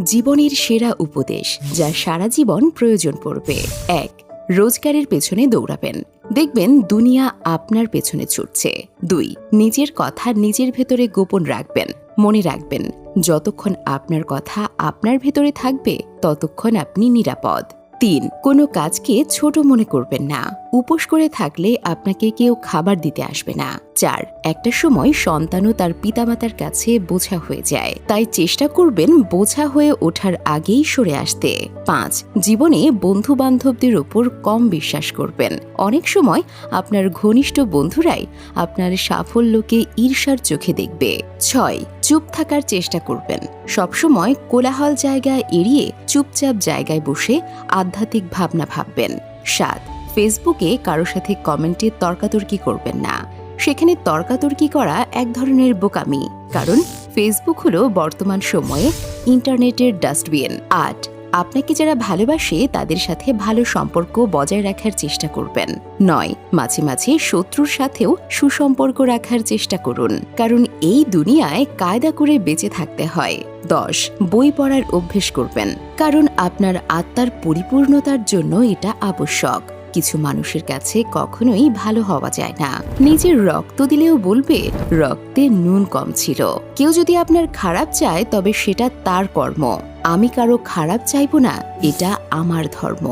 জীবনের সেরা উপদেশ যা সারা জীবন প্রয়োজন পড়বে। ১. রোজগারের পেছনে দৌড়াবেন, দেখবেন দুনিয়া আপনার পেছনে ছুটছে। ২. নিজের কথা নিজের ভেতরে গোপন রাখবেন, মনে রাখবেন যতক্ষণ আপনার কথা আপনার ভেতরে থাকবে ততক্ষণ আপনি নিরাপদ। ৩. কোনো কাজকে ছোট মনে করবেন না, উপোস করে থাকলে আপনাকে কেউ খাবার দিতে আসবে না। ৪. একটা সময় সন্তানও তার পিতামাতার কাছে বোঝা হয়ে যায়, তাই চেষ্টা করবেন বোঝা হয়ে ওঠার আগেই সরে আসতে। ৫. জীবনে বন্ধু বান্ধবদের ওপর কম বিশ্বাস করবেন, অনেক সময় আপনার ঘনিষ্ঠ বন্ধুরাই আপনার সাফল্যকে ঈর্ষার চোখে দেখবে। ৬. চুপ থাকার চেষ্টা করবেন, সবসময় কোলাহল জায়গা এড়িয়ে চুপচাপ জায়গায় বসে আধ্যাত্মিক ভাবনা ভাববেন। ৭. ফেসবুকে কারো সাথে কমেন্টে তর্কাতর্কি করবেন না, সেখানে তর্কাতর্কি করা এক ধরনের বোকামি, কারণ ফেসবুক হলো বর্তমান সময়ে ইন্টারনেটের ডাস্টবিন। ৮. আপনাকে যারা ভালোবাসে তাদের সাথে ভালো সম্পর্ক বজায় রাখার চেষ্টা করবেন। ৯. মাঝে মাঝে শত্রুর সাথেও সুসম্পর্ক রাখার চেষ্টা করুন, কারণ এই দুনিয়ায় কায়দা করে বেঁচে থাকতে হয়। ১০. বই পড়ার অভ্যেস করবেন, কারণ আপনার আত্মার পরিপূর্ণতার জন্য এটা আবশ্যক। কিছু মানুষের কাছে কখনোই ভালো হওয়া যায় না, নিজের রক্ত দিলেও বলবে রক্তে নুন কম ছিল। কেউ যদি আপনার খারাপ চায় তবে সেটা তার কর্ম, আমি কারো খারাপ চাইব না, এটা আমার ধর্ম।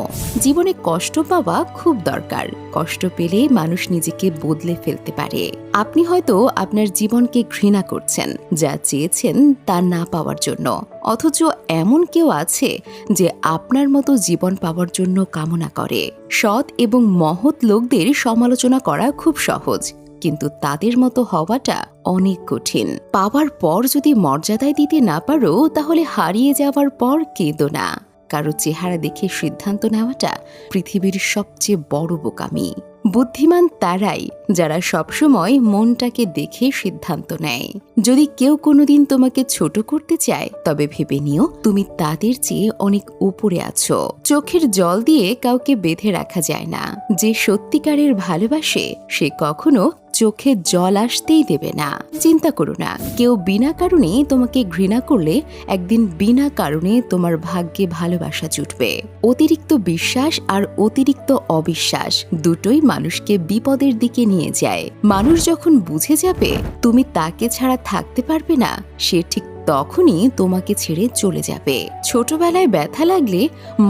জীবনে কষ্ট পাওয়া খুব দরকার, কষ্ট পেলে মানুষ নিজেকে বদলে ফেলতে পারে। আপনি হয়তো আপনার জীবনকে ঘৃণা করছেন যা চেয়েছেন তা না পাওয়ার জন্য, অথচ এমন কেউ আছে যে আপনার মতো জীবন পাওয়ার জন্য কামনা করে। সৎ এবং মহৎ লোকদের সমালোচনা করা খুব সহজ, কিন্তু তাদের মতো হওয়াটা অনেক কঠিন। পাওয়ার পর যদি মর্যাদায় দিতে না পারো তাহলে হারিয়ে যাওয়ার পর কেঁদো না, কারো চেহারা দেখে সিদ্ধান্ত নেওয়াটা পৃথিবীর সবচেয়ে বড় বোকামি। বুদ্ধিমান তারাই যারা সবসময় মনটাকে দেখে সিদ্ধান্ত নেয়। যদি কেউ কোনোদিন তোমাকে ছোট করতে চায় তবে ভেবে নিও তুমি তাদের চেয়ে অনেক উপরে আছো। চোখের জল দিয়ে কাউকে বেঁধে রাখা যায় না, যে সত্যিকারের ভালোবাসে সে কখনো চোখে জল আসতেই দেবে না। চিন্তা করো না, কেউ বিনা কারণে তোমাকে ঘৃণা করলে একদিন বিনা কারণে তোমার ভাগ্যে ভালোবাসা জুটবে। অতিরিক্ত বিশ্বাস আর অতিরিক্ত অবিশ্বাস দুটোই মানুষকে বিপদের দিকে নিয়ে যায়। মানুষ যখন বুঝে যাবে তুমি তাকে ছাড়া থাকতে পারবে না, সে ঠিক তখনই তোমাকে ছেড়ে চলে যাবে। ছোটবেলায় ব্যথা লাগলে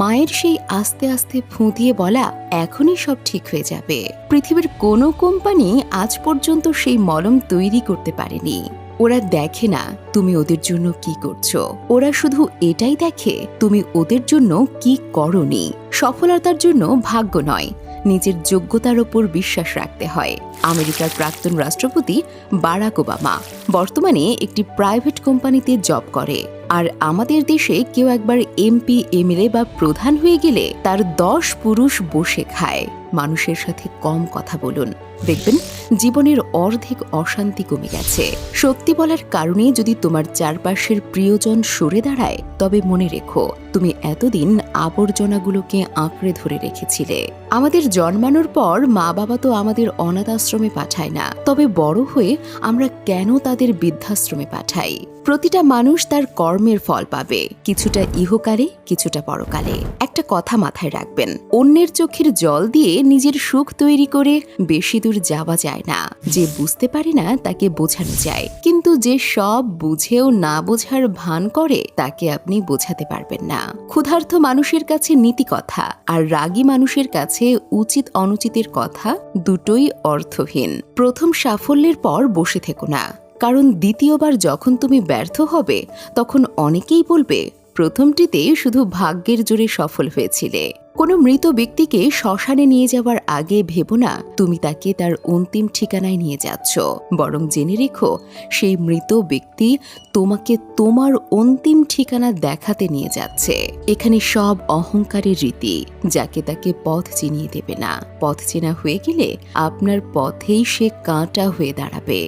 মায়ের সেই আস্তে আস্তে ফুঁ দিয়ে বলা এখনই সব ঠিক হয়ে যাবে, পৃথিবীর কোনো কোম্পানি আজ পর্যন্ত সেই মলম তৈরি করতে পারেনি। ওরা দেখে না তুমি ওদের জন্য কি করছো, ওরা শুধু এটাই দেখে তুমি ওদের জন্য কি করনি। সফলতার জন্য ভাগ্য নয়, নিজের যোগ্যতার ওপর বিশ্বাস রাখতে হয়। আমেরিকার প্রাক্তন রাষ্ট্রপতি বারাক ওবামা বর্তমানে একটি প্রাইভেট কোম্পানিতে জব করে, আর আমাদের দেশে কেউ একবার এমপি, এমএলএ বা প্রধান হয়ে গেলে তার 10 পুরুষ বসে খায়। মানুষের সাথে কম কথা বলুন, দেখবেন জীবনের অর্ধেক অশান্তি কমে গেছে। সত্যি বলার কারণে যদি তোমার চারপাশের প্রিয়জন সরে দাঁড়ায় তবে মনে রেখো তুমি এতদিন আবর্জনাগুলোকে আঁকড়ে ধরে রেখেছিলে। আমাদের জন্মানোর পর মা বাবা তো আমাদের অনাথ আশ্রমে পাঠায় না, তবে বড় হয়ে আমরা কেন তাদের বৃদ্ধাশ্রমে পাঠাই? প্রতিটা মানুষ তার কর্মের ফল পাবে, কিছুটা ইহকালে কিছুটা পরকালে। একটা কথা মাথায় রাখবেন, অন্যের চোখের জল দিয়ে নিজের সুখ তৈরি করে বেশি দূর যাওয়া যায় না। যে বুঝতে পারে না তাকে বোঝানো যায়, কিন্তু যে সব বুঝেও না বোঝার ভান করে তাকে আপনি বোঝাতে পারবেন না। ক্ষুধার্ত মানুষের কাছে নীতি কথা আর রাগী মানুষের কাছে উচিত অনুচিতের কথা দুটোই অর্থহীন। প্রথম সাফল্যের পর বসে থেকো না, কারণ দ্বিতীয়বার যখন তুমি ব্যর্থ হবে তখন অনেকেই বলবে প্রথমটিতে শুধু ভাগ্যের জোরে সফল হয়েছিলে। কোনো মৃত ব্যক্তিকে শ্মশানে নিয়ে যাওয়ার আগে ভেবো না তুমি তাকে তার অন্তিম ঠিকানায় নিয়ে যাচ্ছ, বরং জেনে রেখো সেই মৃত ব্যক্তি তোমাকে তোমার অন্তিম ঠিকানা দেখাতে নিয়ে যাচ্ছে। এখানে সব অহংকারের রীতি, যাকে তাকে পথ চিনিয়ে দেবে না। পথ চেনা হয়ে গেলে আপনার পথেই সে কাঁটা হয়ে দাঁড়াবে।